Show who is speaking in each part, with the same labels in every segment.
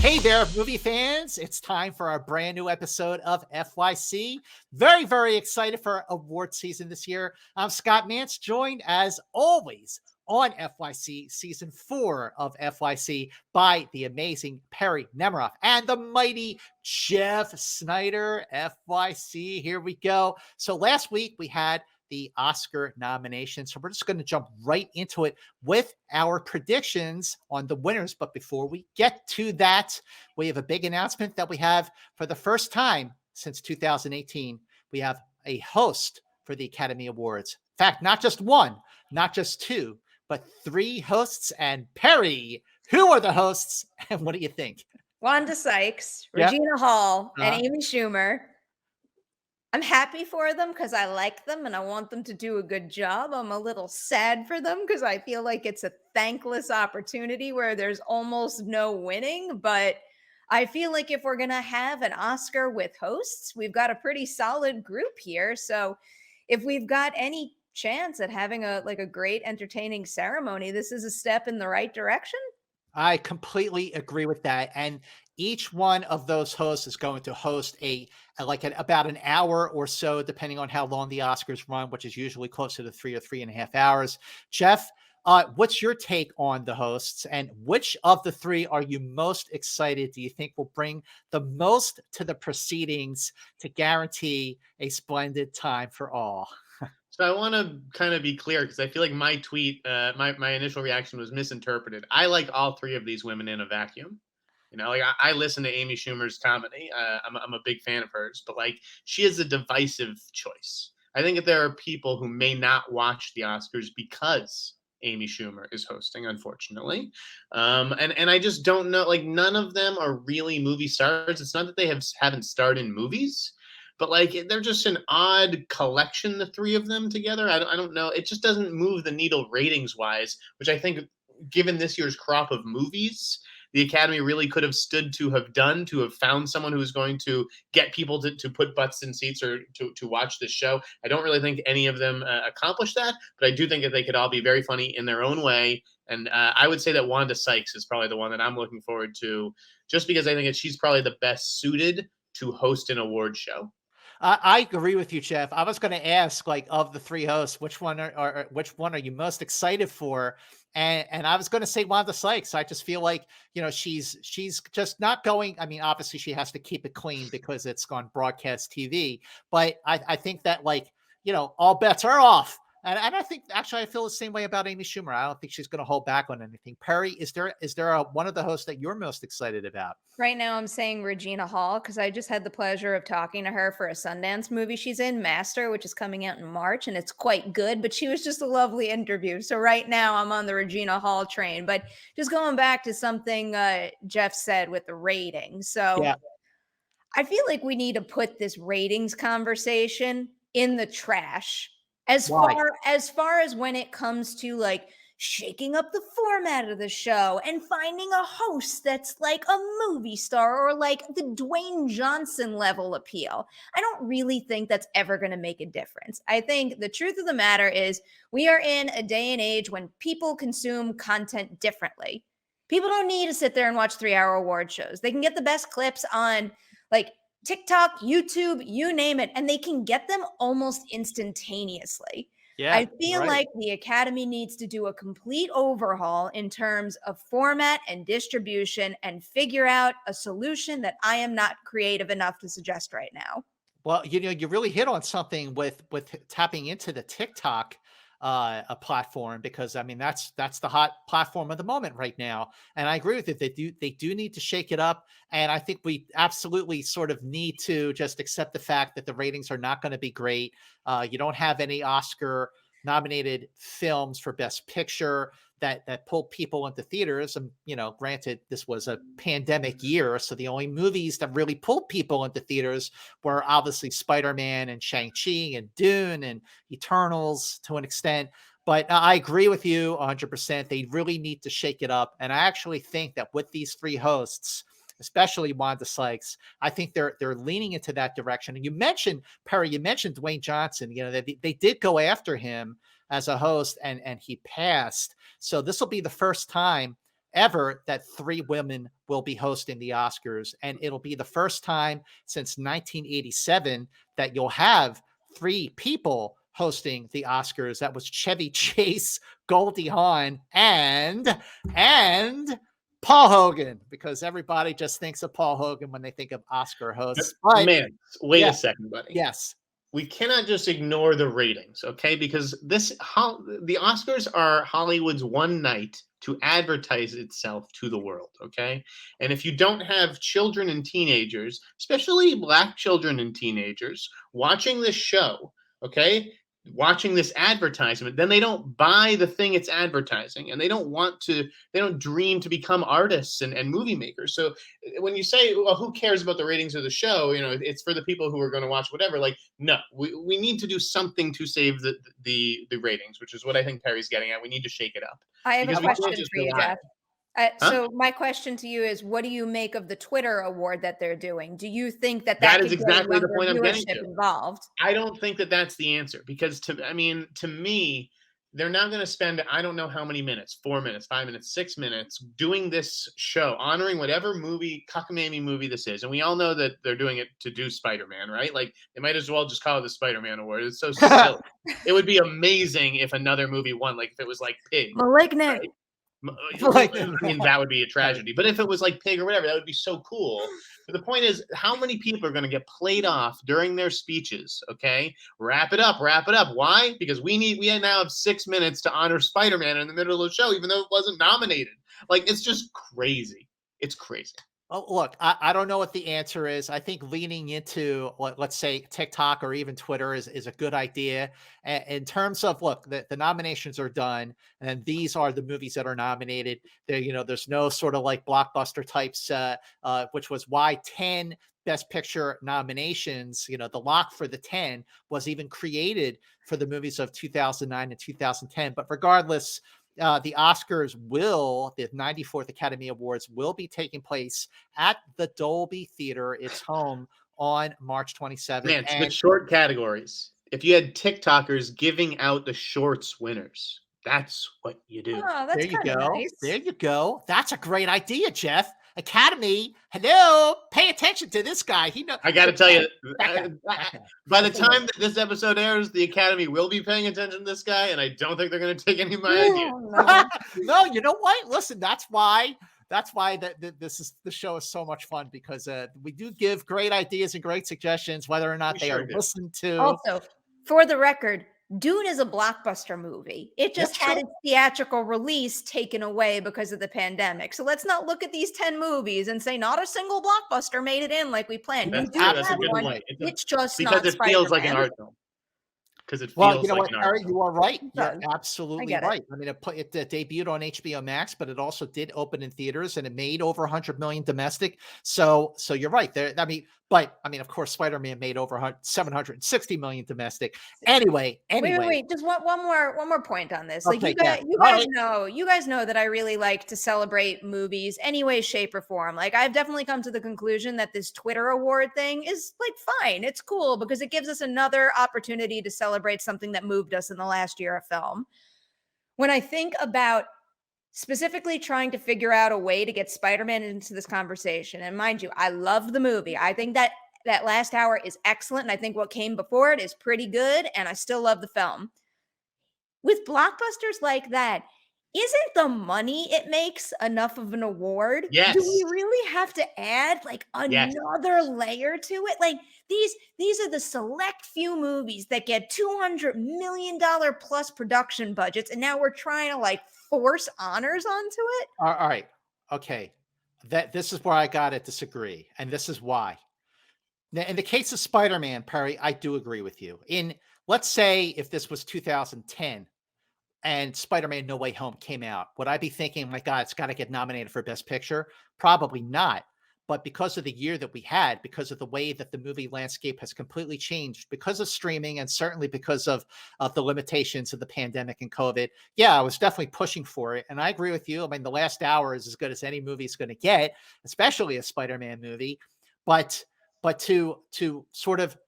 Speaker 1: Hey there, movie fans. It's time for our brand new episode of FYC. Very, very excited for award season this year. I'm Scott Mance, joined as always on FYC season 4 of FYC by the amazing Perri, Nemiroff, and the mighty Jeff Snyder. FYC, here we go. So last week we had the Oscar nomination. So we're just going to jump right into it with our predictions on the winners. But before we get to that, we have a big announcement that we have for the first time since 2018. We have a host for the Academy Awards. In fact, not just one, not just two, but 3 hosts. And Perri, who are the hosts and what do you think?
Speaker 2: Wanda Sykes, Regina Hall, and
Speaker 1: Uh-huh.
Speaker 2: Amy Schumer. I'm happy for them because I like them and I want them to do a good job. I'm a little sad for them because I feel like it's a thankless opportunity where there's almost no winning. But I feel like if we're going to have an Oscar with hosts, we've got a pretty solid group here. So if we've got any chance at having a great entertaining ceremony, this is a step in the right direction.
Speaker 1: I completely agree with that. And each one of those hosts is going to host about an hour or so, depending on how long the Oscars run, which is usually closer to 3 or 3.5 hours. Jeff, what's your take on the hosts, and which of the 3 are you most excited? Do you think will bring the most to the proceedings to guarantee a splendid time for all?
Speaker 3: So I want to kind of be clear because I feel like my tweet, my initial reaction was misinterpreted. I like all 3 of these women in a vacuum. You know, like I listen to Amy Schumer's comedy. I'm a big fan of hers, but like she is a divisive choice. I think that there are people who may not watch the Oscars because Amy Schumer is hosting, unfortunately. And I just don't know. Like none of them are really movie stars. It's not that they haven't starred in movies, but like they're just an odd collection, the 3 of them together. I don't know. It just doesn't move the needle ratings wise, which I think, given this year's crop of movies, the Academy really could have stood to have done, to have found someone who was going to get people to put butts in seats or to watch this show. I don't really think any of them accomplished that, but I do think that they could all be very funny in their own way. And I would say that Wanda Sykes is probably the one that I'm looking forward to, just because I think that she's probably the best suited to host an award show.
Speaker 1: I agree with you, Jeff. I was going to ask, like, of the 3 hosts, which one are you most excited for? And I was going to say Wanda Sykes. I just feel like she's just not going. I mean, obviously she has to keep it clean because it's on broadcast TV. But I think that all bets are off. And I think actually I feel the same way about Amy Schumer. I don't think she's going to hold back on anything. Perri, is there one of the hosts that you're most excited about?
Speaker 2: Right now, I'm saying Regina Hall because I just had the pleasure of talking to her for a Sundance movie she's in, Master, which is coming out in March, and it's quite good, but she was just a lovely interview. So right now, I'm on the Regina Hall train. But just going back to something Jeff said with the ratings. So
Speaker 1: Yeah.
Speaker 2: I feel like we need to put this ratings conversation in the trash
Speaker 1: Why?
Speaker 2: as far as when it comes to like shaking up the format of the show and finding a host that's like a movie star or like the Dwayne Johnson level appeal. I don't really think that's ever going to make a difference. I think the truth of the matter is we are in a day and age when people consume content differently. People don't need to sit there and watch 3-hour award shows. They can get the best clips on like TikTok, YouTube, you name it, and they can get them almost instantaneously.
Speaker 1: Yeah.
Speaker 2: I feel
Speaker 1: Right.
Speaker 2: like the Academy needs to do a complete overhaul in terms of format and distribution and figure out a solution that I am not creative enough to suggest right now.
Speaker 1: Well, you really hit on something with tapping into the TikTok a platform, because I mean that's the hot platform of the moment right now. And I agree with it. They do need to shake it up. And I think we absolutely sort of need to just accept the fact that the ratings are not going to be great. You don't have any Oscar nominated films for Best Picture that pulled people into theaters. And granted, this was a pandemic year, so the only movies that really pulled people into theaters were obviously Spider-Man and Shang-Chi and Dune and Eternals to an extent. But I agree with you 100%. They really need to shake it up. And I actually think that with these 3 hosts, especially Wanda Sykes, I think they're leaning into that direction. And you mentioned, Perri, you mentioned Dwayne Johnson. They did go after him as a host, and he passed. So this will be the first time ever that 3 women will be hosting the Oscars, and it'll be the first time since 1987 that you'll have 3 people hosting the Oscars. That was Chevy Chase, Goldie Hawn, and Paul Hogan, because everybody just thinks of Paul Hogan when they think of Oscar hosts. But
Speaker 3: Man, wait
Speaker 1: yeah,
Speaker 3: a second, buddy.
Speaker 1: yes.
Speaker 3: We cannot just ignore the ratings, okay? Because the Oscars are Hollywood's one night to advertise itself to the world, okay? And if you don't have children and teenagers, especially Black children and teenagers, watching this show, okay, watching this advertisement, then they don't buy the thing it's advertising, and they don't dream to become artists and movie makers. So when you say, well, who cares about the ratings of the show, it's for the people who are going to watch whatever, like, no, we need to do something to save the ratings, which is what I think Perry's getting at. We need to shake it up.
Speaker 2: I have a
Speaker 3: Because we can't
Speaker 2: question
Speaker 3: just
Speaker 2: for you,
Speaker 3: rely.
Speaker 2: Jeff. So my question to you is, what do you make of the Twitter award that they're doing? Do you think that
Speaker 3: That is
Speaker 2: could get
Speaker 3: exactly the
Speaker 2: younger
Speaker 3: point I'm getting
Speaker 2: viewership
Speaker 3: to.
Speaker 2: involved?
Speaker 3: I don't think that that's the answer, because to me, they're not going to spend, I don't know how many minutes, 4 minutes, 5 minutes, 6 minutes doing this show, honoring whatever movie, cockamamie movie this is. And we all know that they're doing it to do Spider-Man, right? Like, they might as well just call it the Spider-Man Award. It's so silly. It would be amazing if another movie won, like if it was like Pig.
Speaker 2: Malignant.
Speaker 3: Right?
Speaker 1: Like,
Speaker 3: I mean, that would be a tragedy. But if it was like Pig or whatever, that would be so cool. But the point is, how many people are going to get played off during their speeches? Okay, wrap it up, wrap it up. Why? Because we now have 6 minutes to honor Spider-Man in the middle of the show, even though it wasn't nominated. Like, it's just crazy. It's crazy.
Speaker 1: Oh, look, I don't know what the answer is. I think leaning into let's say TikTok or even Twitter is a good idea. In terms of, look, the nominations are done, and these are the movies that are nominated. There, there's no sort of like blockbuster types, which was why 10 Best Picture nominations, the lock for the 10 was even created for the movies of 2009 and 2010. But regardless, the Oscars the 94th Academy Awards will be taking place at the Dolby Theater. It's home on March 27th.
Speaker 3: Man, so the short categories. If you had TikTokers giving out the shorts winners, that's what you do.
Speaker 2: Oh, that's
Speaker 1: there you
Speaker 2: kind of
Speaker 1: go.
Speaker 2: nice.
Speaker 1: There you go. That's a great idea, Jeff. Academy, hello, pay attention to this guy. He knows.
Speaker 3: I got to tell you,
Speaker 1: That
Speaker 3: by the time that this episode airs, the Academy will be paying attention to this guy, and I don't think they're going to take any of my ideas.
Speaker 2: No.
Speaker 1: No, you know what? Listen, that's why the show is so much fun, because we do give great ideas and great suggestions, whether or not they are listened to.
Speaker 2: Also, for the record, Dune is a blockbuster movie. It just had its theatrical release taken away because of the pandemic. So let's not look at these 10 movies and say not a single blockbuster made it in like we planned.
Speaker 3: That's
Speaker 2: You do
Speaker 3: true. That's a
Speaker 2: have
Speaker 3: good
Speaker 2: one.
Speaker 3: point.
Speaker 2: It's just
Speaker 3: because
Speaker 2: not
Speaker 3: it feels like an
Speaker 2: Spider-Man.
Speaker 3: art film. Because it feels
Speaker 1: Well, you know
Speaker 3: like
Speaker 1: what,
Speaker 3: an art
Speaker 1: Perri,
Speaker 3: film.
Speaker 1: you are right.
Speaker 2: It
Speaker 1: You're
Speaker 2: does.
Speaker 1: absolutely
Speaker 2: get it.
Speaker 1: right. I mean, it debuted on HBO Max, but it also did open in theaters, and it made over 100 million domestic. So you're right there. I mean, of course, Spider-Man made over 760 million domestic. Anyway.
Speaker 2: Wait. Just one more point on this. Like,
Speaker 1: Okay,
Speaker 2: you guys know that I really like to celebrate movies any way, shape, or form. Like, I've definitely come to the conclusion that this Twitter award thing is like fine. It's cool because it gives us another opportunity to celebrate something that moved us in the last year of film. When I think about specifically trying to figure out a way to get Spider-Man into this conversation, and mind you, I love the movie. I think that last hour is excellent, and I think what came before it is pretty good, and I still love the film. With blockbusters like that, isn't the money it makes enough of an award?
Speaker 3: Yes.
Speaker 2: Do we really have to add like another layer to it? Like, these are the select few movies that get $200 million plus production budgets, and now we're trying to like force honors onto it.
Speaker 1: All right. Okay. This is where I got to disagree, and this is why. Now, in the case of Spider-Man, Perri, I do agree with you. Let's say if this was 2010 and Spider-Man No Way Home came out, would I be thinking, my God, it's got to get nominated for Best Picture? Probably not. But because of the year that we had, because of the way that the movie landscape has completely changed, because of streaming, and certainly because of the limitations of the pandemic and COVID, yeah, I was definitely pushing for it. And I agree with you. I mean, The Last Hour is as good as any movie is going to get, especially a Spider-Man movie. But to sort of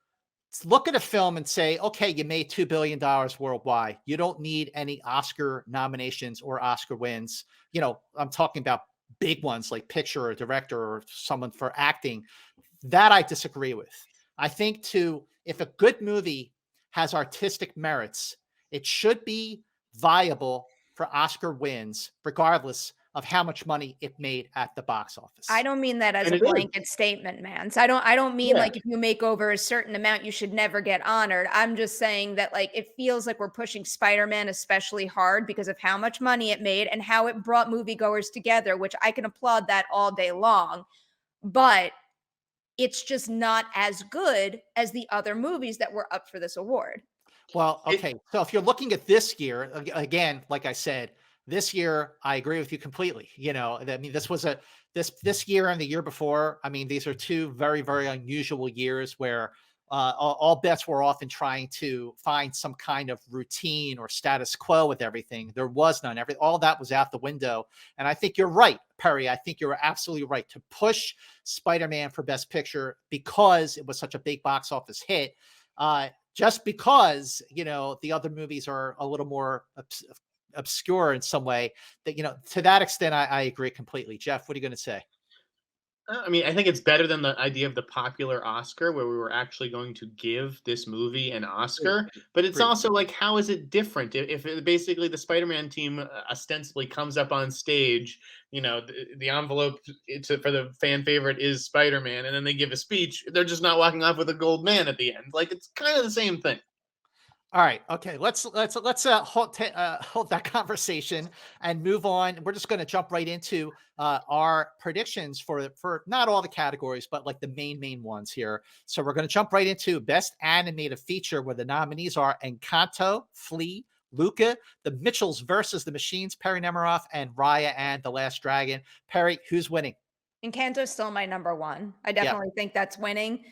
Speaker 1: look at a film and say, okay, you made $2 billion worldwide. You don't need any Oscar nominations or Oscar wins. I'm talking about big ones like picture or director or someone for acting. That I disagree with. I think if a good movie has artistic merits, it should be viable for Oscar wins, regardless of how much money it made at the box
Speaker 2: I
Speaker 1: office.
Speaker 2: don't mean that as
Speaker 3: And
Speaker 2: a
Speaker 3: it is.
Speaker 2: blanket statement, man. So I don't mean
Speaker 3: Yeah.
Speaker 2: like if you make over a certain amount, you should never get honored. I'm just saying that like it feels like we're pushing Spider-Man especially hard because of how much money it made and how it brought moviegoers together, which I can applaud that all day long. But it's just not as good as the other movies that were up for this award.
Speaker 1: Well,
Speaker 3: It,
Speaker 1: okay. So if you're looking at this year, again, like I said, this year I agree with you completely. I mean, this year and the year before. I mean, these are two very, very unusual years where all bets were off in trying to find some kind of routine or status quo with everything. There was none. All that was out the window. And I think you're right, Perry. I think you're absolutely right to push Spider-Man for Best Picture because it was such a big box office hit. Just because the other movies are a little more obscure in some way, that to that extent I agree completely. Jeff, what are you going to say?
Speaker 3: I mean, I think it's better than the idea of the popular Oscar where we were actually going to give this movie an
Speaker 1: Agreed.
Speaker 3: Oscar. But it's
Speaker 1: Agreed.
Speaker 3: also like, how is it different? Basically the Spider-Man team ostensibly comes up on stage, the envelope for the fan favorite is Spider-Man, and then they give a speech. They're just not walking off with a gold man at the end. Like, it's kind of the same thing.
Speaker 1: All right. Okay. Let's hold that conversation and move on. We're just going to jump right into our predictions for not all the categories, but like the main ones here. So we're going to jump right into Best Animated Feature, where the nominees are Encanto, Flea, Luca, The Mitchells versus the Machines, Perry Nemiroff, and Raya and the Last Dragon. Perry, who's winning?
Speaker 2: Encanto's still my number one. I
Speaker 1: Yeah.
Speaker 2: definitely think that's winning.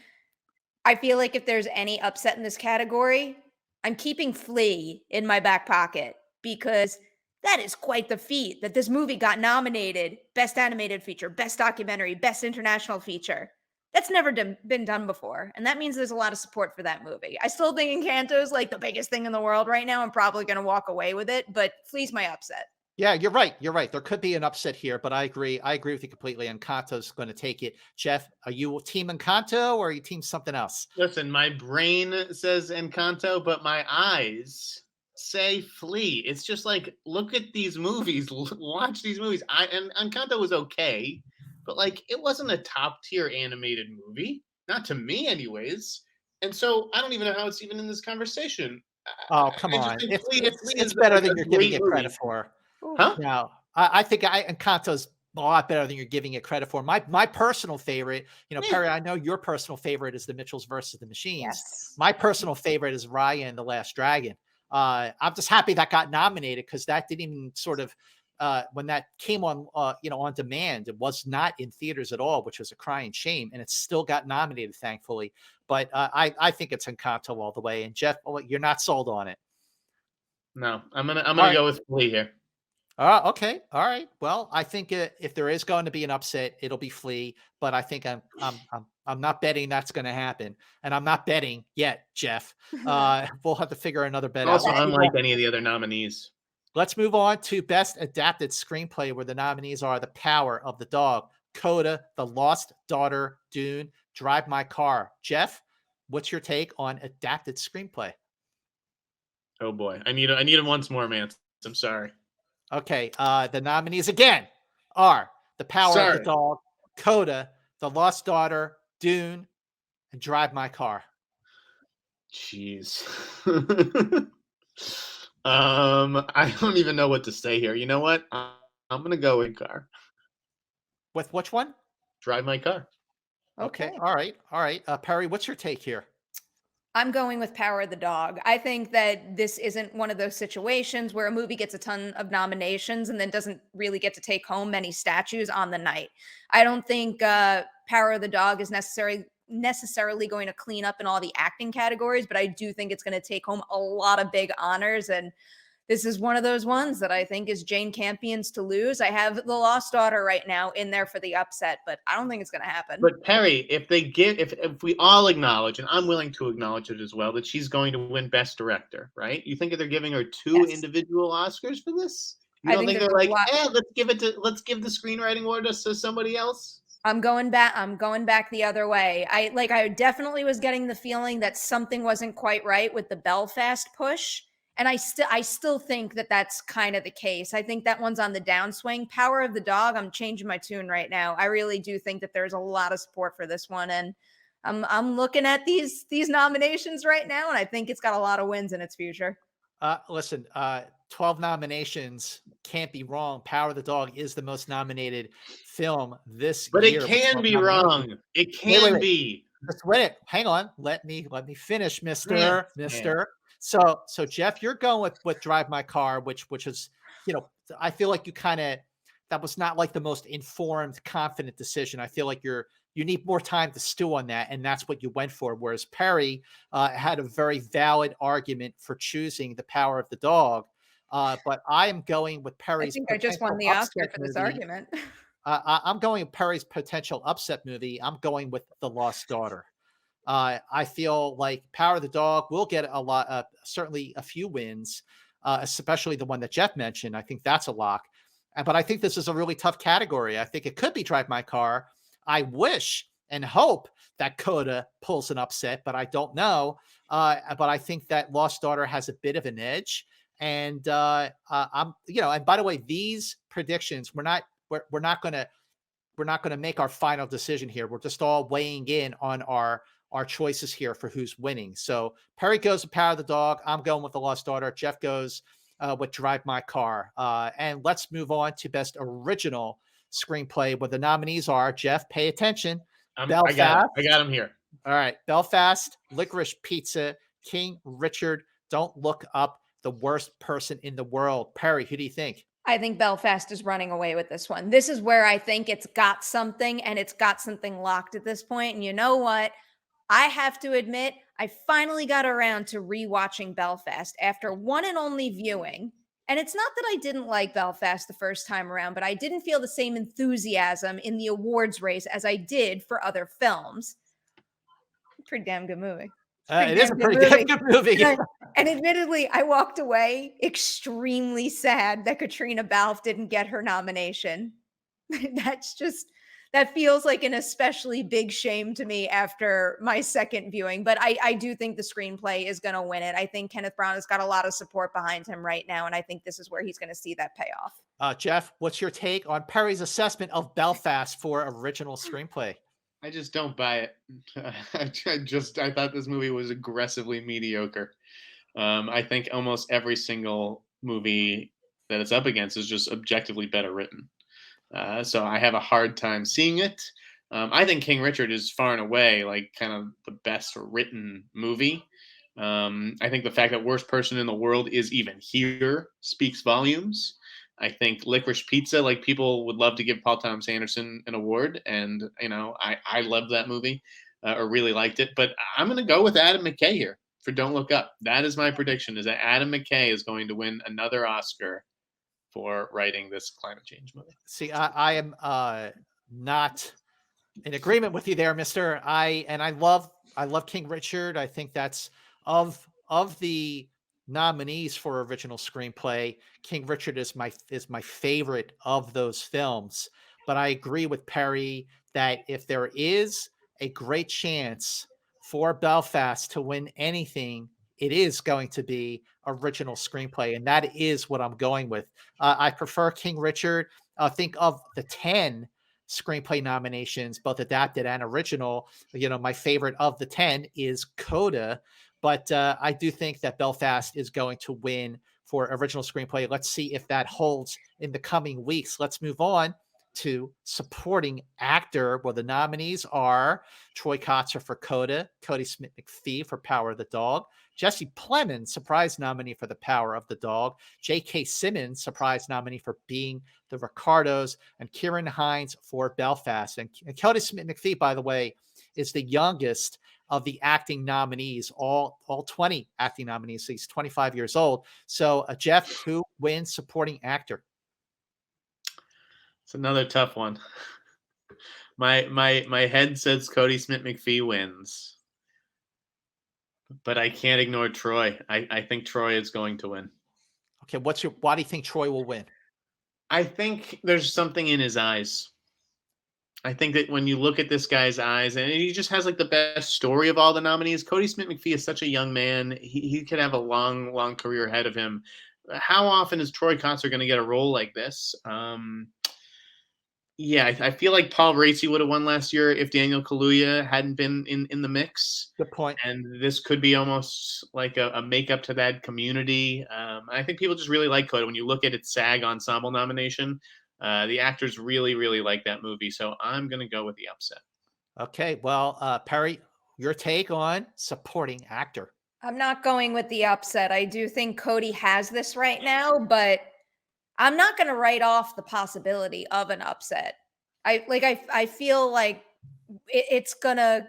Speaker 2: I feel like if there's any upset in this category, I'm keeping Flea in my back pocket because that is quite the feat that this movie got nominated Best Animated Feature, Best Documentary, Best International Feature. That's never been done before. And that means there's a lot of support for that movie. I still think Encanto is like the biggest thing in the world right now. I'm probably going to walk away with it, but Flea's my upset.
Speaker 1: Yeah, you're right. You're right. There could be an upset here, but I agree. I agree with you completely. Encanto's going to take it. Jeff, are you team Encanto or are you team something else?
Speaker 3: Listen, my brain says Encanto, but my eyes say Flea. It's just like, look at these movies, watch these movies. And Encanto was okay, but like, it wasn't a top tier animated movie, not to me, anyways. And so I don't even know how it's even in this conversation.
Speaker 1: Oh, come
Speaker 3: I just
Speaker 1: on.
Speaker 3: think
Speaker 1: It's
Speaker 3: Flea,
Speaker 1: it's
Speaker 3: Flea
Speaker 1: it's
Speaker 3: is
Speaker 1: better
Speaker 3: like
Speaker 1: than
Speaker 3: a
Speaker 1: you're giving
Speaker 3: great
Speaker 1: it
Speaker 3: movie.
Speaker 1: credit for.
Speaker 3: Huh?
Speaker 1: No, I think Encanto's a lot better than you're giving it credit for. My personal favorite,
Speaker 3: Yeah.
Speaker 1: Perry, I know your personal favorite is The Mitchells versus the Machines.
Speaker 2: Yes.
Speaker 1: My personal favorite is Raya and the Last Dragon. I'm just happy that got nominated because that didn't even sort of when that came on on demand, it was not in theaters at all, which was a crying shame, and it still got nominated, thankfully. But I think it's Encanto all the way. And Jeff, you're not sold on it.
Speaker 3: No, I'm gonna
Speaker 1: All right.
Speaker 3: go with Flea here.
Speaker 1: Okay. All right. Well, I think if there is going to be an upset, it'll be Flea. But I think I'm not betting that's going to happen, and I'm not betting yet, Jeff. We'll have to figure another bet out.
Speaker 3: Also, unlike any of the other nominees.
Speaker 1: Let's move on to Best Adapted Screenplay, where the nominees are The Power of the Dog, Coda, The Lost Daughter, Dune, Drive My Car. Jeff, what's your take on adapted screenplay?
Speaker 3: Oh boy, I need him once more, man. I'm sorry.
Speaker 1: Okay, the nominees again are The Power of the Dog, Coda, The Lost Daughter, Dune, and Drive My Car.
Speaker 3: Jeez. I don't even know what to say here. You know what? I'm gonna go in car.
Speaker 1: With which one?
Speaker 3: Drive My Car.
Speaker 1: Okay. All right. All right. Perry, what's your take here?
Speaker 2: I'm going with Power of the Dog. I think that this isn't one of those situations where a movie gets a ton of nominations and then doesn't really get to take home many statues on the night. I don't think Power of the Dog is necessarily going to clean up in all the acting categories, but I do think it's going to take home a lot of big honors. And this is one of those ones that I think is Jane Campion's to lose. I have The Lost Daughter right now in there for the upset, but I don't think it's going to happen.
Speaker 3: But Perry, if we all acknowledge, and I'm willing to acknowledge it as well, that she's going to win Best Director, right? You think that they're giving her two
Speaker 2: Yes.
Speaker 3: individual Oscars for this? You
Speaker 2: I
Speaker 3: don't
Speaker 2: think
Speaker 3: think
Speaker 2: there's
Speaker 3: they're
Speaker 2: a
Speaker 3: like,
Speaker 2: lot.
Speaker 3: let's give the screenwriting award to somebody else?
Speaker 2: I'm going back the other way. I definitely was getting the feeling that something wasn't quite right with the Belfast push. And I still think that that's kind of the case. I think that one's on the downswing. Power of the Dog, I'm changing my tune right now. I really do think that there's a lot of support for this one, and I'm looking at these nominations right now, and I think it's got a lot of wins in its future.
Speaker 1: Listen, 12 nominations can't be wrong. Power of the Dog is the most nominated film this
Speaker 3: But
Speaker 1: year.
Speaker 3: it
Speaker 1: with
Speaker 3: can
Speaker 1: 12
Speaker 3: be
Speaker 1: nominations.
Speaker 3: wrong. It
Speaker 1: Wait,
Speaker 3: can be.
Speaker 1: Just wait. Hang on. Let me finish,
Speaker 3: Man.
Speaker 1: Mister. So Jeff, you're going with Drive My Car, which is, I feel like that was not like the most informed, confident decision. I feel like you need more time to stew on that, and that's what you went for. Whereas Perry had a very valid argument for choosing The Power of the Dog. But I am going with
Speaker 2: I
Speaker 1: Perry's
Speaker 2: think I just won
Speaker 1: potential
Speaker 2: the Oscar
Speaker 1: upset
Speaker 2: for this
Speaker 1: movie.
Speaker 2: argument.
Speaker 1: I'm going with Perry's potential upset movie. I'm going with The Lost Daughter. I feel like Power of the Dog will get a lot, certainly a few wins, especially the one that Jeff mentioned. I think that's a lock. But I think this is a really tough category. I think it could be Drive My Car. I wish and hope that Coda pulls an upset, but I don't know. But I think that Lost Daughter has a bit of an edge. And and by the way, these predictions, we're not going to make our final decision here. We're just all weighing in on our choices here for who's winning. So Perry goes with Power of the Dog. I'm going with The Lost Daughter. Jeff goes with Drive My Car. And let's move on to Best Original Screenplay, where the nominees are, Jeff, pay attention.
Speaker 3: I got him here.
Speaker 1: All right. Belfast, Licorice Pizza, King Richard, Don't Look Up, The Worst Person in the World. Perry, who do you think?
Speaker 2: I think Belfast is running away with this one. This is where I think it's got something, and it's got something locked at this point. And you know what? I have to admit, I finally got around to rewatching Belfast after one and only viewing. And it's not that I didn't like Belfast the first time around, but I didn't feel the same enthusiasm in the awards race as I did for other films. Pretty damn good movie.
Speaker 1: It is a pretty good movie.
Speaker 2: And admittedly, I walked away extremely sad that Katrina Balfe didn't get her nomination. That feels like an especially big shame to me after my second viewing. But I do think the screenplay is going to win it. I think Kenneth Branagh has got a lot of support behind him right now, and I think this is where he's going to see that payoff.
Speaker 1: Jeff, what's your take on Perry's assessment of Belfast for original screenplay?
Speaker 3: I just don't buy it. I thought this movie was aggressively mediocre. I think almost every single movie that it's up against is just objectively better written. So I have a hard time seeing it. I think King Richard is far and away like kind of the best written movie. I think the fact that Worst Person in the World is even here speaks volumes. I think Licorice Pizza, like people would love to give Paul Thomas Anderson an award, and I love that movie or really liked it. But I'm going to go with Adam McKay here for Don't Look Up. That is my prediction: is that Adam McKay is going to win another Oscar for writing this climate change movie.
Speaker 1: See, I am not in agreement with you there, Mister. I love King Richard. I think that's of the nominees for original screenplay, King Richard is my favorite of those films. But I agree with Perry that if there is a great chance for Belfast to win anything, it is going to be original screenplay, and that is what I'm going with. I prefer King Richard. Think of the 10 screenplay nominations, both adapted and original. My favorite of the 10 is Coda. But I do think that Belfast is going to win for original screenplay. Let's see if that holds in the coming weeks. Let's move on to supporting actor, where the nominees are Troy Kotsur for Coda, Cody Smit-McPhee for Power of the Dog, Jesse Plemons, surprise nominee for The Power of the Dog, J.K. Simmons, surprise nominee for Being the Ricardos, and Kieran Hines for Belfast. And Cody Smit-McPhee, by the way, is the youngest of the acting nominees, all 20 acting nominees. So he's 25 years old. So Jeff, who wins supporting actor?
Speaker 3: It's another tough one. My head says Cody Smit-McPhee wins, but I can't ignore Troy. I think Troy is going to win.
Speaker 1: Okay, why do you think Troy will win?
Speaker 3: I think there's something in his eyes. I think that when you look at this guy's eyes, and he just has like the best story of all the nominees. Cody Smit-McPhee is such a young man. He could have a long career ahead of him. How often is Troy Kotsur going to get a role like this? Yeah, I feel like Paul Raci would have won last year if Daniel Kaluuya hadn't been in the mix.
Speaker 1: Good point.
Speaker 3: And this could be almost like a makeup to that Community. I think people just really like Coda. When you look at its SAG Ensemble nomination, the actors really like that movie. So I'm going to go with the upset.
Speaker 1: Okay, well, Perri, your take on supporting actor?
Speaker 2: I'm not going with the upset. I do think Cody has this right now, but I'm not going to write off the possibility of an upset. I feel like it's gonna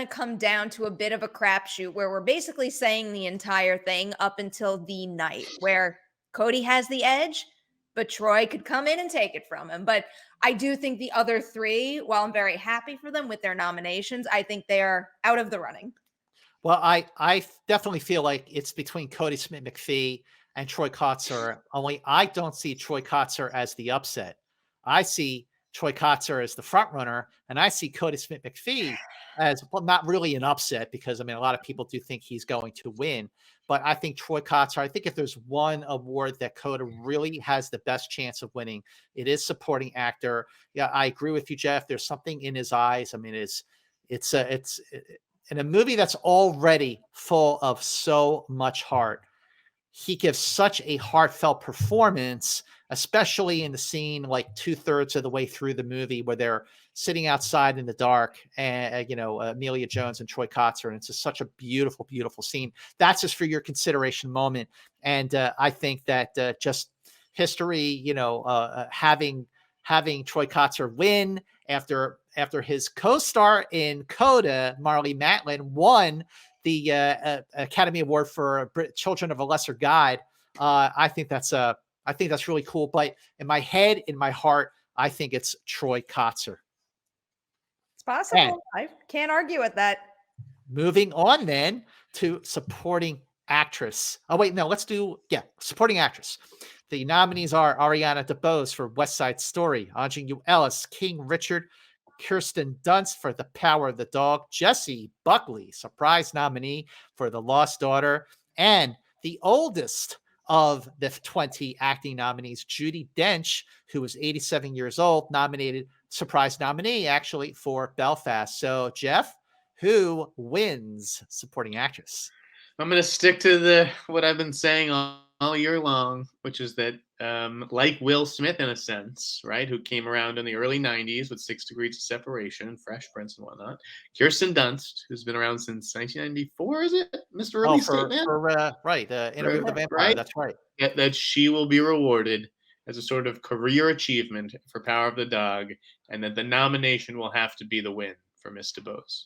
Speaker 2: come down to a bit of a crapshoot where we're basically saying the entire thing up until the night where Cody has the edge, but Troy could come in and take it from him. But I do think the other three, while I'm very happy for them with their nominations, I think they are out of the running.
Speaker 1: Well, I definitely feel like it's between Cody Smit-McPhee and Troy Kotsur. Only I don't see Troy Kotsur as the upset. I see Troy Kotsur as the front runner, and I see Cody Smit-McPhee as, well, not really an upset, because I mean a lot of people do think he's going to win. But I think Troy Kotsur, I think if there's one award that Coda really has the best chance of winning, it is supporting actor. Yeah, I agree with you, Jeff. There's something in his eyes. I mean, it's in a movie that's already full of so much heart. He gives such a heartfelt performance, especially in the scene like 2/3 of the way through the movie where they're sitting outside in the dark, and Amelia Jones and Troy Kotsur, and it's just such a beautiful scene. That's just for your consideration moment. And I think that just history, having Troy Kotsur win after his co-star in Coda, Marlee Matlin, won the Academy Award for Children of a Lesser God. I think that's really cool. But in my head, in my heart, I think it's Troy Kotsur.
Speaker 2: It's possible.
Speaker 1: And
Speaker 2: I can't argue with that.
Speaker 1: moving on then to supporting actress. Oh wait, no, let's do supporting actress. The nominees are Ariana DeBose for West Side Story, Aunjanue Ellis, King Richard, Kirsten Dunst for The Power of the Dog, Jessie Buckley, surprise nominee for The Lost Daughter, and the oldest of the 20 acting nominees, Judi Dench, who is 87 years old, nominated, surprise nominee actually, for Belfast. So Jeff, who wins supporting actress?
Speaker 3: I'm going to stick to what I've been saying all year long, which is that like Will Smith, in a sense, right, who came around in the early 90s with 6 Degrees of Separation, Fresh Prince and whatnot, Kirsten Dunst, who's been around since 1994, is it, Mr. Early State Man?
Speaker 1: Right, Interview with the Vampire,
Speaker 3: right?
Speaker 1: That's right.
Speaker 3: That she will be rewarded as a sort of career achievement for Power of the Dog, and that the nomination will have to be the win for Miss DeBose.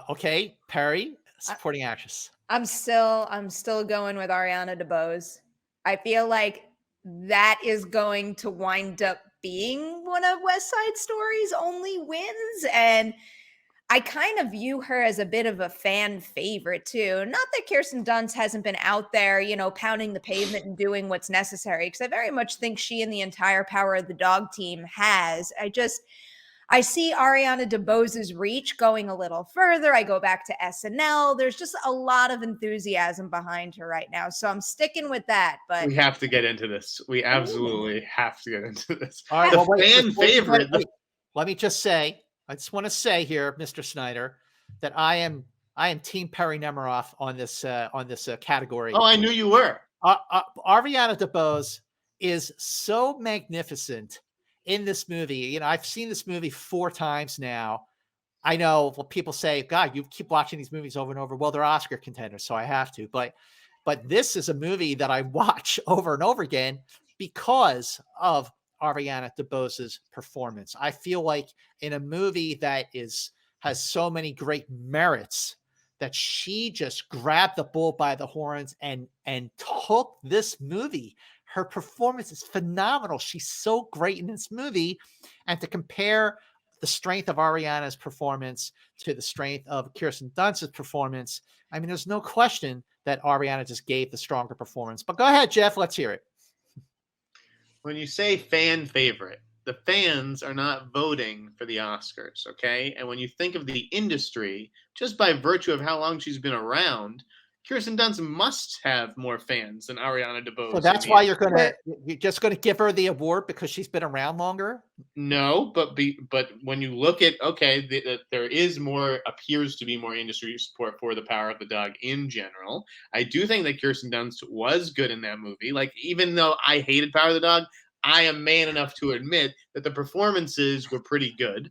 Speaker 1: Okay, Perri, supporting actress.
Speaker 2: I'm still going with Ariana DeBose. I feel like that is going to wind up being one of West Side Story's only wins, and I kind of view her as a bit of a fan favorite too. Not that Kirsten Dunst hasn't been out there, pounding the pavement and doing what's necessary, because I very much think she and the entire Power of the Dog team has. I see Ariana DeBose's reach going a little further. I go back to SNL. There's just a lot of enthusiasm behind her right now. So I'm sticking with that. But
Speaker 3: we have to get into this. We absolutely have to get into this.
Speaker 1: All right,
Speaker 3: the fan favorite.
Speaker 1: Let me just say, I just want to say here, Mr. Snyder, that I am Team Perri Nemiroff on this category.
Speaker 3: Oh, I knew you were.
Speaker 1: Ariana DeBose is so magnificent in this movie. I've seen this movie 4 times now. I know people say, God, you keep watching these movies over and over. Well, they're Oscar contenders, so I have to. But this is a movie that I watch over and over again because of Ariana DeBose's performance. I feel like in a movie that has so many great merits that she just grabbed the bull by the horns and took this movie. Her performance is phenomenal. She's so great in this movie. And to compare the strength of Ariana's performance to the strength of Kirsten Dunst's performance, I mean, there's no question that Ariana just gave the stronger performance. But go ahead, Jeff. Let's hear it.
Speaker 3: When you say fan favorite, the fans are not voting for the Oscars, okay? And when you think of the industry, just by virtue of how long she's been around, Kirsten Dunst must have more fans than Ariana DeBose.
Speaker 1: So that's why you're just gonna give her the award because she's been around longer?
Speaker 3: No, but when you look at there is more, appears to be more industry support for The Power of the Dog in general. I do think that Kirsten Dunst was good in that movie. Like, even though I hated Power of the Dog, I am man enough to admit that the performances were pretty good.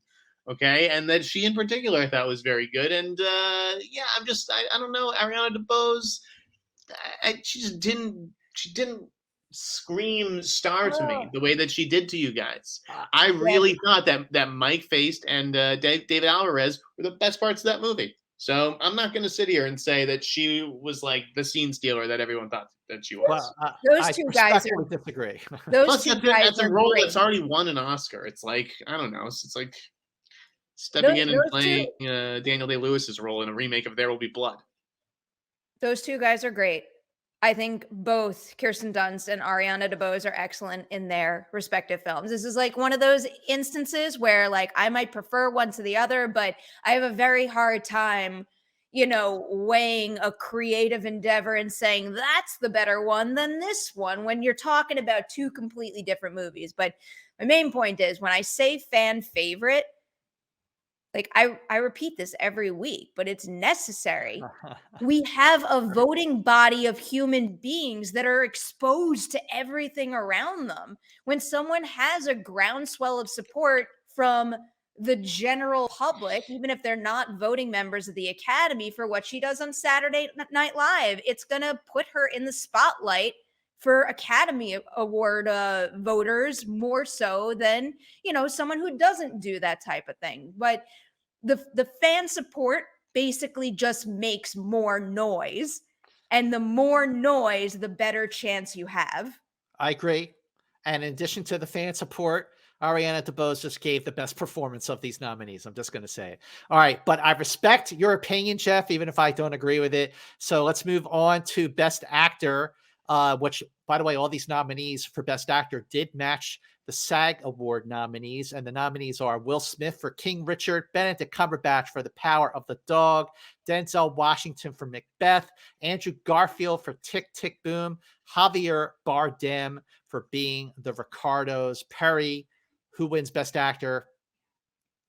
Speaker 3: Okay, and that she in particular I thought was very good. And yeah, I don't know, Ariana DeBose, she didn't scream star to me the way that she did to you guys. I really thought that Mike Faced and David Alvarez were the best parts of that movie. So I'm not going to sit here and say that she was like the scene stealer that everyone thought that she was.
Speaker 1: Well,
Speaker 2: Those two guys
Speaker 1: disagree.
Speaker 2: Those two guys
Speaker 3: that's a
Speaker 2: are
Speaker 3: role
Speaker 2: great.
Speaker 3: that's already won an Oscar. It's like, I don't know. It's like stepping in and playing Daniel Day-Lewis's role in a remake of There Will Be Blood.
Speaker 2: Those two guys are great. I think both Kirsten Dunst and Ariana DeBose are excellent in their respective films. This is like one of those instances where like I might prefer one to the other, but I have a very hard time, weighing a creative endeavor and saying that's the better one than this one when you're talking about two completely different movies. But my main point is when I say fan favorite, like I repeat this every week, but it's necessary. We have a voting body of human beings that are exposed to everything around them. When someone has a groundswell of support from the general public, even if they're not voting members of the Academy for what she does on Saturday Night Live, it's going to put her in the spotlight for Academy Award voters more so than, someone who doesn't do that type of thing. But the fan support basically just makes more noise, and the more noise, the better chance you have.
Speaker 1: I agree. And in addition to the fan support, Ariana DeBose just gave the best performance of these nominees. I'm just going to say it. All right. But I respect your opinion, Jeff, even if I don't agree with it. So let's move on to Best Actor, which, by the way, all these nominees for Best Actor did match the SAG Award nominees. And the nominees are Will Smith for King Richard, Benedict Cumberbatch for The Power of the Dog, Denzel Washington for Macbeth, Andrew Garfield for Tick, Tick, Boom, Javier Bardem for Being the Ricardos. Perri, who wins Best Actor?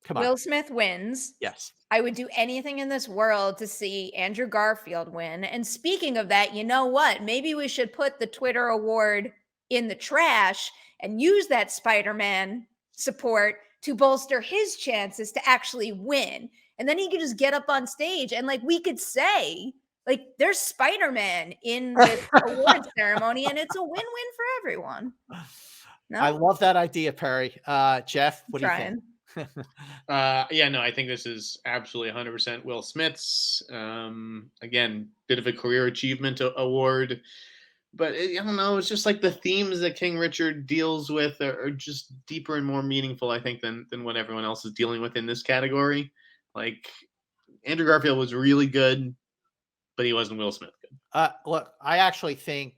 Speaker 1: Come on.
Speaker 2: Will Smith wins.
Speaker 1: Yes.
Speaker 2: I would do anything in this world to see Andrew Garfield win. And speaking of that, you know what? Maybe we should put the Twitter award in the trash and use that Spider-Man support to bolster his chances to actually win. And then he could just get up on stage and like we could say, like, there's Spider-Man in this award ceremony and it's a win-win for everyone. No?
Speaker 1: I love that idea, Perri. Jeff, what do you think?
Speaker 3: Yeah, no, I think this is absolutely 100% Will Smith's. Again, bit of a career achievement award, but I don't know. It's just like the themes that King Richard deals with are just deeper and more meaningful, I think, than what everyone else is dealing with in this category. Like, Andrew Garfield was really good, but he wasn't Will Smith good.
Speaker 1: Look, I actually think,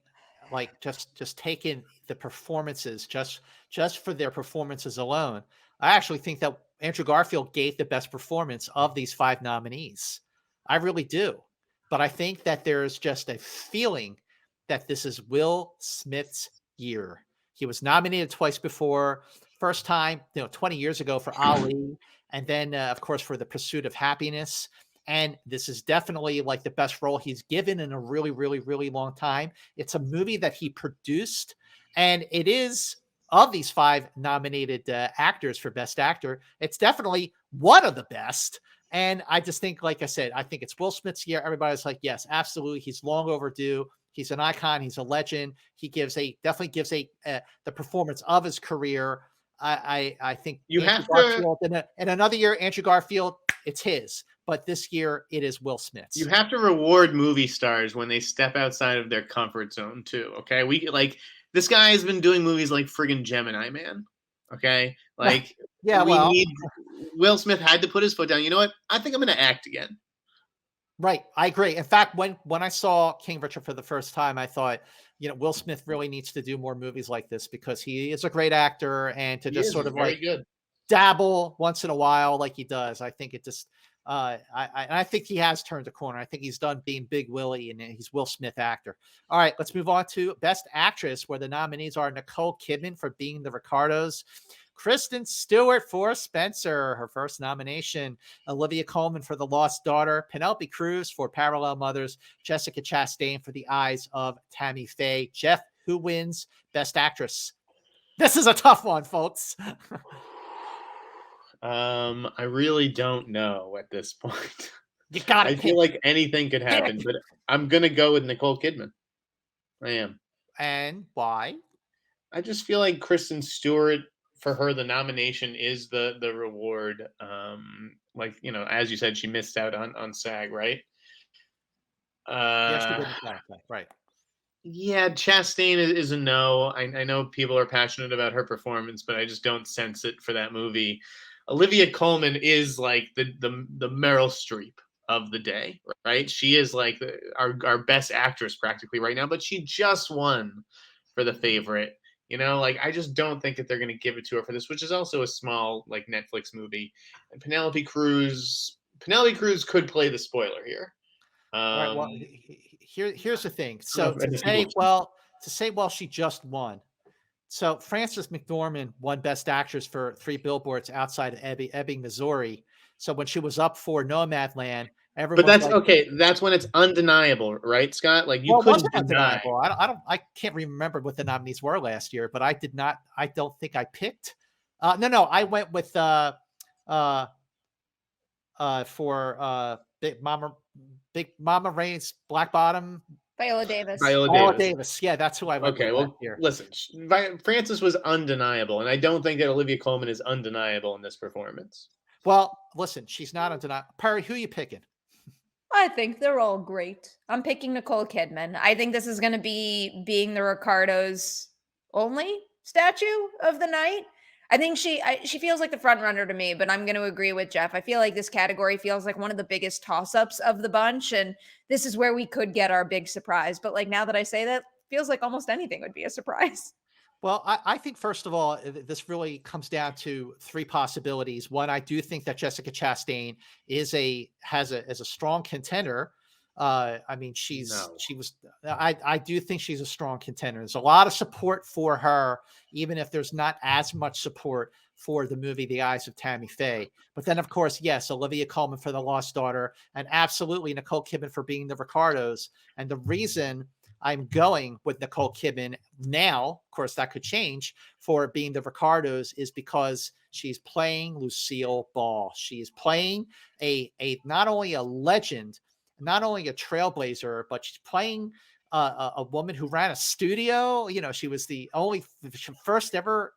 Speaker 1: like, just taking the performances, just for their performances alone, I actually think that Andrew Garfield gave the best performance of these 5 nominees. I really do. But I think that there's just a feeling that this is Will Smith's year. He was nominated twice before. First time, 20 years ago for Ali, and then, of course, for The Pursuit of Happiness. And this is definitely like the best role he's given in a really, really, really long time. It's a movie that he produced, and it is, of these 5 nominated actors for Best Actor, it's definitely one of the best. And I just think, like I said, I think it's Will Smith's year. Everybody's like, yes, absolutely. He's long overdue. He's an icon. He's a legend. He definitely gives the performance of his career. I think
Speaker 3: You
Speaker 1: Andrew
Speaker 3: have to
Speaker 1: Garfield in another year, Andrew Garfield, it's his. But this year it is Will
Speaker 3: you
Speaker 1: Smith's.
Speaker 3: have to reward movie stars when they step outside of their comfort zone too. Okay, we like this guy has been doing movies like friggin' Gemini Man. Okay, like
Speaker 1: Yeah,
Speaker 3: we
Speaker 1: well,
Speaker 3: need Will Smith had to put his foot down. You know what? I think I'm going to act again.
Speaker 1: right. I agree. In fact, when I saw King Richard for the first time, I thought, Will Smith really needs to do more movies like this because he is a great actor, and to
Speaker 3: He
Speaker 1: just
Speaker 3: is.
Speaker 1: sort
Speaker 3: He's
Speaker 1: of
Speaker 3: very
Speaker 1: like
Speaker 3: good.
Speaker 1: dabble once in a while like he does, I think it just I think he has turned a corner. I think he's done being Big Willie and he's Will Smith actor. All right, let's move on to Best Actress, where the nominees are Nicole Kidman for Being the Ricardos, Kristen Stewart for Spencer, her first nomination, Olivia Colman for The Lost Daughter, Penelope Cruz for Parallel Mothers, Jessica Chastain for The Eyes of Tammy Faye. Jeff, who wins Best Actress? This is a tough one, folks.
Speaker 3: I really don't know at this point.
Speaker 1: You gotta
Speaker 3: I
Speaker 1: pick.
Speaker 3: feel like anything could happen,
Speaker 1: Pick.
Speaker 3: but I'm gonna go with Nicole Kidman. I am.
Speaker 1: And why?
Speaker 3: I just feel like Kristen Stewart for her the nomination is the reward. Like as you said, she missed out on SAG, right?
Speaker 1: Yes, she
Speaker 3: Uh,
Speaker 1: did the thing, right.
Speaker 3: yeah, Chastain is a no. I know people are passionate about her performance, but I just don't sense it for that movie. Olivia Colman is like the Meryl Streep of the day, right? She is like our best actress practically right now, but she just won for The Favorite. Like I just don't think that they're going to give it to her for this, which is also a small like Netflix movie. And Penelope Cruz could play the spoiler here.
Speaker 1: All right.
Speaker 3: Um,
Speaker 1: Well, here's the thing.
Speaker 3: I don't
Speaker 1: So
Speaker 3: know if other people.
Speaker 1: to say, well, she just won. So Frances McDormand won Best Actress for Three Billboards Outside of Ebbing, Missouri. So when she was up for Nomadland,
Speaker 3: But
Speaker 1: everyone's
Speaker 3: that's
Speaker 1: like,
Speaker 3: okay. That's when it's undeniable, right, Scott? Like you
Speaker 1: "Well, it
Speaker 3: couldn't
Speaker 1: wasn't
Speaker 3: deny.
Speaker 1: undeniable." I can't remember what the nominees were last year, but I did not. I don't think I picked. No, I went with uh, for Big Mama Rain's Black Bottom.
Speaker 2: Viola Davis.
Speaker 3: Viola
Speaker 1: Viola
Speaker 3: Davis.
Speaker 1: Davis. Yeah, that's who I went with
Speaker 3: Okay,
Speaker 1: last
Speaker 3: well,
Speaker 1: year.
Speaker 3: listen. Francis was undeniable, and I don't think that Olivia Colman is undeniable in this performance.
Speaker 1: Well, listen, she's not undeniable. Perry, who you picking?
Speaker 2: I think they're all great. I'm picking Nicole Kidman. I think this is going to be Being the Ricardos' only statue of the night. I think she feels like the front runner to me, but I'm going to agree with Jeff. I feel like this category feels like one of the biggest toss-ups of the bunch, and this is where we could get our big surprise. But like now that I say that, feels like almost anything would be a surprise.
Speaker 1: Well, I think first of all, this really comes down to three possibilities. One, I do think that Jessica Chastain is a strong contender. I mean,
Speaker 3: No.
Speaker 1: I do think she's a strong contender. There's a lot of support for her, even if there's not as much support for the movie The Eyes of Tammy Faye. But then, of course, yes, Olivia Colman for The Lost Daughter, and absolutely Nicole Kidman for Being the Ricardos. And the reason I'm going with Nicole Kidman now, of course, that could change, for Being the Ricardos is because she's playing Lucille Ball. She's playing a not only a legend, not only a trailblazer, but she's playing a woman who ran a studio. She was the only first ever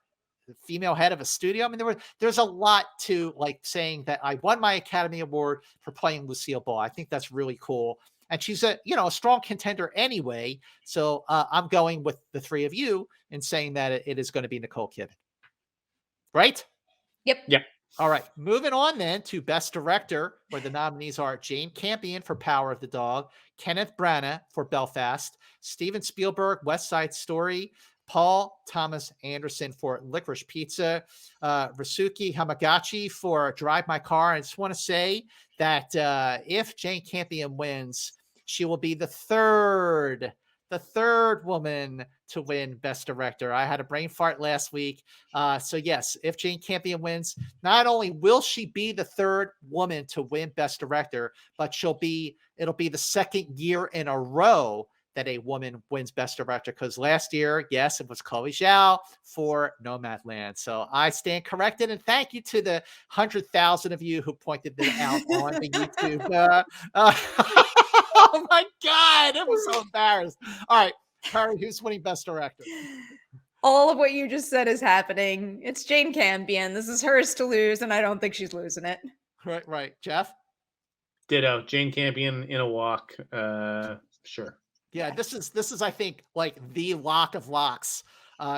Speaker 1: female head of a studio. I mean, there's a lot to like saying that I won my Academy Award for playing Lucille Ball. I think that's really cool. And she's a strong contender anyway. So I'm going with the three of you in saying that it is going to be Nicole Kidman. Right?
Speaker 2: Yep.
Speaker 3: Yeah.
Speaker 1: All right. Moving on then to Best Director, where the nominees are Jane Campion for Power of the Dog, Kenneth Branagh for Belfast, Steven Spielberg, West Side Story, Paul Thomas Anderson for Licorice Pizza, Rasuki Hamagachi for Drive My Car. I just want to say that if Jane Campion wins, she will be the third woman to win Best Director. I had a brain fart last week. So yes, if Jane Campion wins, not only will she be the third woman to win Best Director, but it'll be the second year in a row that a woman wins Best Director, because last year, yes, it was Chloe Zhao for Nomadland. So I stand corrected, and thank you to the 100,000 of you who pointed that out on the YouTube. Oh my God, I was so embarrassed. All right, Perry, who's winning Best Director?
Speaker 2: All of what you just said is happening. It's Jane Campion. This is hers to lose, and I don't think she's losing it.
Speaker 1: Right. Jeff?
Speaker 3: Ditto. Jane Campion in a walk. Sure.
Speaker 1: Yeah, this is I think like the lock of locks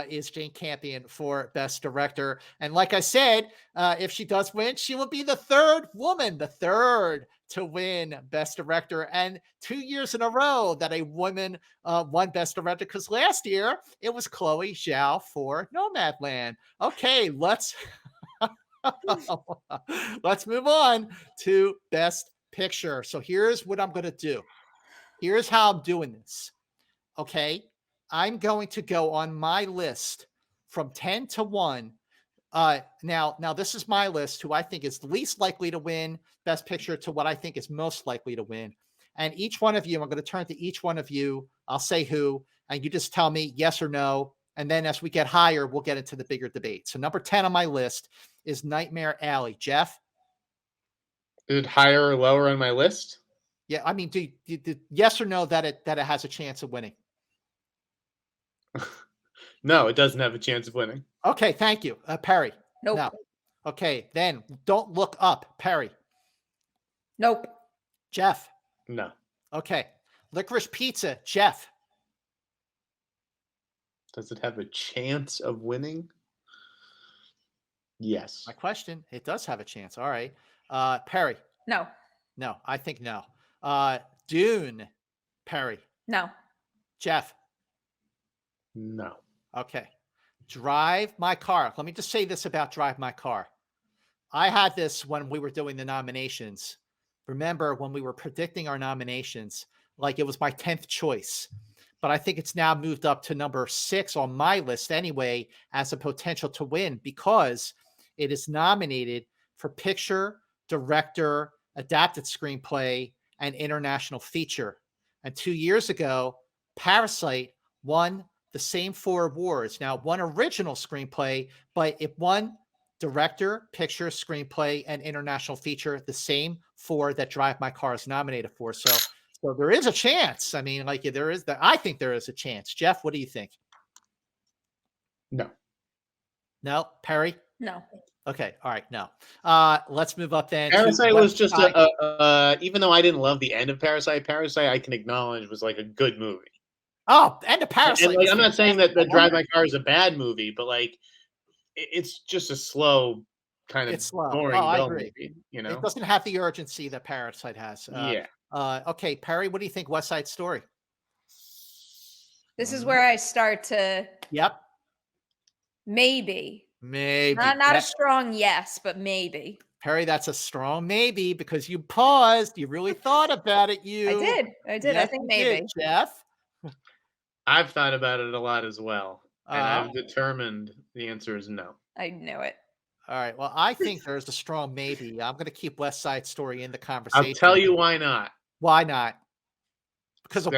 Speaker 1: is Jane Campion for Best Director. And like I said, if she does win, she will be the third woman, the third to win Best Director, and 2 years in a row that a woman won Best Director. Because last year it was Chloe Zhao for Nomadland. Okay, let's let's move on to Best Picture. So here's what I'm going to do. Here's how I'm doing this. Okay. I'm going to go on my list from 10 to 1. Now this is my list, who I think is least likely to win Best Picture to what I think is most likely to win. And each one of you, I'm going to turn to each one of you. I'll say who, and you just tell me yes or no. And then as we get higher, we'll get into the bigger debate. So number 10 on my list is Nightmare Alley. Jeff?
Speaker 3: Is it higher or lower on my list?
Speaker 1: Yeah, I mean, do yes or no that it has a chance of winning?
Speaker 3: No, it doesn't have a chance of winning.
Speaker 1: Okay, thank you. Perri?
Speaker 2: Nope.
Speaker 1: No. Okay, then Don't Look Up. Perri?
Speaker 2: Nope.
Speaker 1: Jeff?
Speaker 3: No.
Speaker 1: Okay. Licorice Pizza. Jeff?
Speaker 3: Does it have a chance of winning? Yes.
Speaker 1: My question. It does have a chance. All right. Perri?
Speaker 2: No.
Speaker 1: No, I think no. Dune. Perri?
Speaker 2: No.
Speaker 1: Jeff?
Speaker 3: No.
Speaker 1: Okay. Drive My Car. Let me just say this about Drive My Car. I had this when we were doing the nominations. Remember when we were predicting our nominations, like it was my 10th choice. But I think it's now moved up to number 6 on my list anyway as a potential to win, because it is nominated for picture, director, adapted screenplay, and international feature. And 2 years ago, Parasite won the same 4 awards. Now, one original screenplay, but it won director, picture, screenplay, and international feature, the same 4 that Drive My Car is nominated for. So there is a chance. I mean, like there is I think there is a chance. Jeff, what do you think?
Speaker 3: No.
Speaker 1: No? Perri?
Speaker 2: No.
Speaker 1: Okay. All right. No. Let's move up then.
Speaker 3: Parasite was just even though I didn't love the end of Parasite I can acknowledge was like a good movie.
Speaker 1: Oh, and the Parasite.
Speaker 3: And like, I'm not saying that Drive My Car is a bad movie, but like it's just a slow kind of
Speaker 1: It's slow.
Speaker 3: boring
Speaker 1: I
Speaker 3: dull
Speaker 1: agree.
Speaker 3: movie, you know?
Speaker 1: It doesn't have the urgency that Parasite has.
Speaker 3: Yeah.
Speaker 1: Okay, Perri, what do you think? West Side Story.
Speaker 2: This is where I start to
Speaker 1: Yep.
Speaker 2: maybe.
Speaker 1: Maybe.
Speaker 2: Not a strong yes, but maybe.
Speaker 1: Perri, that's a strong maybe because you paused. You really thought about it.
Speaker 2: I did. I
Speaker 1: Yes,
Speaker 2: think
Speaker 1: you
Speaker 2: maybe.
Speaker 1: did, Jeff.
Speaker 3: I've thought about it a lot as well. And
Speaker 1: Uh-huh.
Speaker 3: I've determined the answer is no.
Speaker 2: I knew it.
Speaker 1: All right. Well, I think there's a strong maybe. I'm going to keep West Side Story in the conversation.
Speaker 3: I'll tell you why not.
Speaker 1: Why not? Because of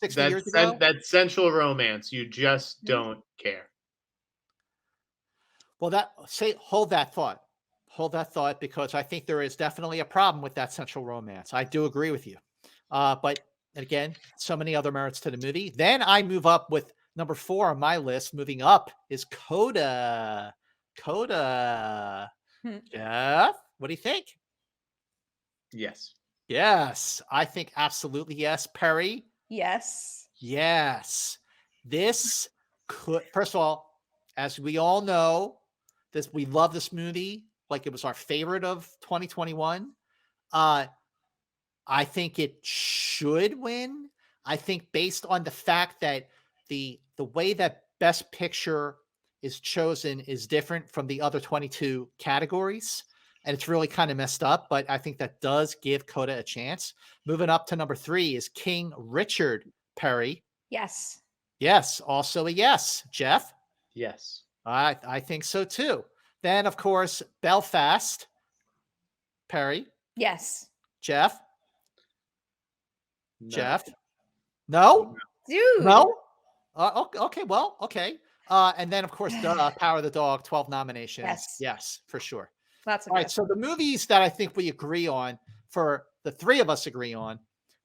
Speaker 1: 60 years ago?
Speaker 3: That sensual romance. You just don't care.
Speaker 1: Well, hold that thought. Hold that thought, because I think there is definitely a problem with that central romance. I do agree with you. But again, so many other merits to the movie. Then I move up with number 4 on my list. Moving up is Coda. Coda. Jeff, what do you think?
Speaker 3: Yes.
Speaker 1: Yes, I think absolutely yes. Perri?
Speaker 2: Yes.
Speaker 1: Yes. This could, first of all, as we all know, we love this movie. Like it was our favorite of 2021. I think it should win. I think based on the fact that the way that Best Picture is chosen is different from the other 22 categories. And it's really kind of messed up, but I think that does give Coda a chance. Moving up to number 3 is King Richard. Perri?
Speaker 2: Yes.
Speaker 1: Yes, also a yes. Jeff?
Speaker 3: Yes.
Speaker 1: I think so too. Then, of course, Belfast. Perri?
Speaker 2: Yes.
Speaker 1: Jeff?
Speaker 3: No.
Speaker 1: Jeff? No?
Speaker 2: Dude.
Speaker 1: No? Okay, well, okay. And then, of course, Power of the Dog, 12 nominations.
Speaker 2: Yes.
Speaker 1: Yes, for sure.
Speaker 2: Lots of
Speaker 1: All right, so the movies that I think we agree on, for the 3 of us agree on,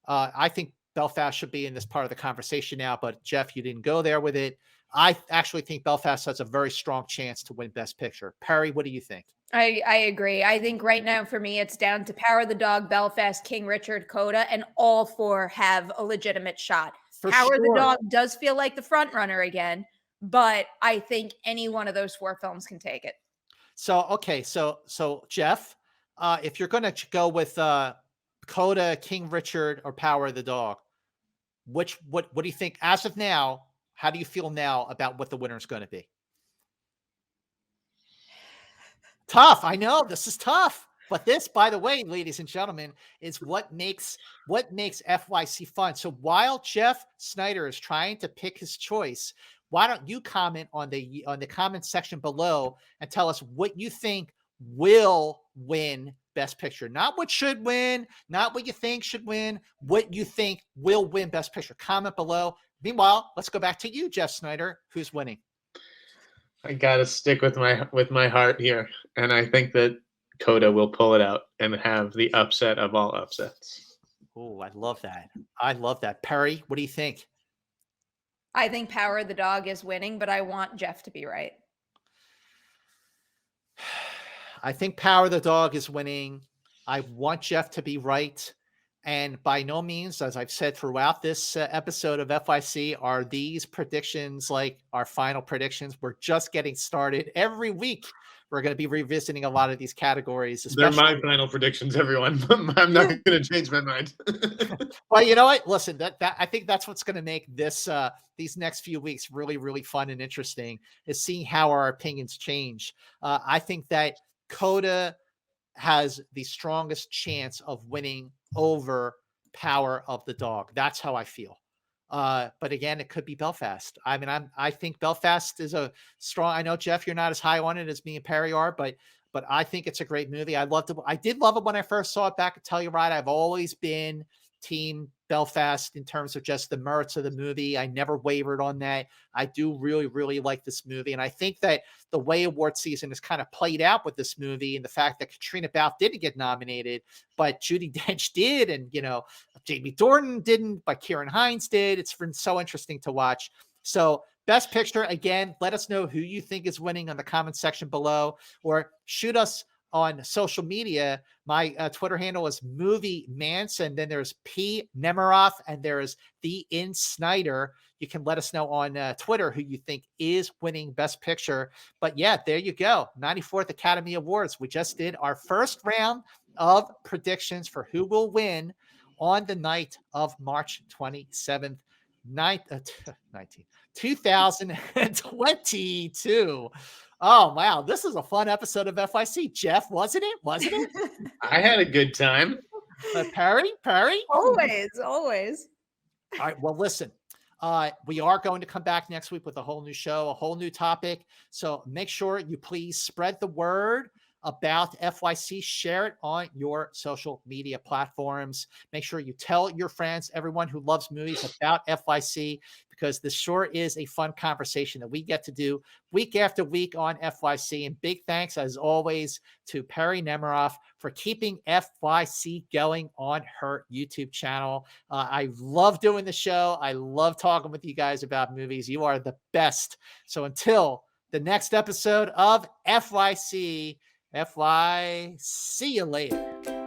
Speaker 1: I think Belfast should be in this part of the conversation now, but Jeff, you didn't go there with it. I actually think Belfast has a very strong chance to win Best Picture. Perry, what do you think?
Speaker 2: I agree. I think right now for me, it's down to Power of the Dog, Belfast, King Richard, Coda, and all four have a legitimate shot.
Speaker 1: For
Speaker 2: Power of the
Speaker 1: sure.
Speaker 2: Dog does feel like the front runner again, but I think any one of those four films can take it.
Speaker 1: So, okay. So Jeff, if you're going to go with Coda, King Richard, or Power of the Dog, what do you think as of now? How do you feel now about what the winner is going to be? Tough. I know this is tough, but this, by the way, ladies and gentlemen, is what makes FYC fun. So while Jeff Snyder is trying to pick his choice, why don't you comment on the comment section below and tell us what you think will win Best Picture? Not what should win, not what you think should win, what you think will win Best Picture. Comment below. Meanwhile, let's go back to you, Jeff Snyder. Who's winning?
Speaker 3: I gotta stick with my heart here, and I think that Coda will pull it out and have the upset of all upsets.
Speaker 1: Oh, I love that. I love that. Perry, what do you think?
Speaker 2: I think Power of the Dog is winning, but I want Jeff to be right.
Speaker 1: I think Power of the Dog is winning. I want Jeff to be right. And by no means, as I've said throughout this episode of FYC, are these predictions like our final predictions. We're just getting started. Every week, we're going to be revisiting a lot of these categories.
Speaker 3: They're my final predictions, everyone. I'm not going to change my mind.
Speaker 1: Well, you know what? Listen, that I think that's what's going to make this these next few weeks really, really fun and interesting, is seeing how our opinions change. I think that Coda has the strongest chance of winning over Power of the Dog. That's how I feel. But again, it could be Belfast. I mean, I think Belfast is a strong. I know, Jeff, you're not as high on it as me and Perry are, but I think it's a great movie. I did love it when I first saw it back at Telluride. I've always been team Belfast in terms of just the merits of the movie. I never wavered on that. I do really, really like this movie. And I think that the way award season is kind of played out with this movie, and the fact that Katrina Balfe didn't get nominated, but Judi Dench did. And, you know, Jamie Dornan didn't, but Kieran Hines did. It's been so interesting to watch. So Best Picture, again, let us know who you think is winning on the comment section below, or shoot us on social media. My Twitter handle is Movie Mance, and then there's P Nemiroff, and there is The In Snyder. You can let us know on Twitter who you think is winning Best Picture. But yeah, there you go. 94th Academy Awards. We just did our first round of predictions for who will win on the night of March 27th, 2022. Oh, wow. This is a fun episode of FYC. Jeff, wasn't it? Wasn't it?
Speaker 3: I had a good time.
Speaker 1: Perry?
Speaker 2: Always.
Speaker 1: All right. Well, listen, we are going to come back next week with a whole new show, a whole new topic. So make sure you please spread the word about FYC. Share it on your social media platforms. Make sure you tell your friends, everyone who loves movies, about FYC, because this sure is a fun conversation that we get to do week after week on FYC. And big thanks, as always, to Perri Nemiroff for keeping FYC going on her YouTube channel. I love doing the show. I love talking with you guys about movies. You are the best. So until the next episode of FYC, see you later.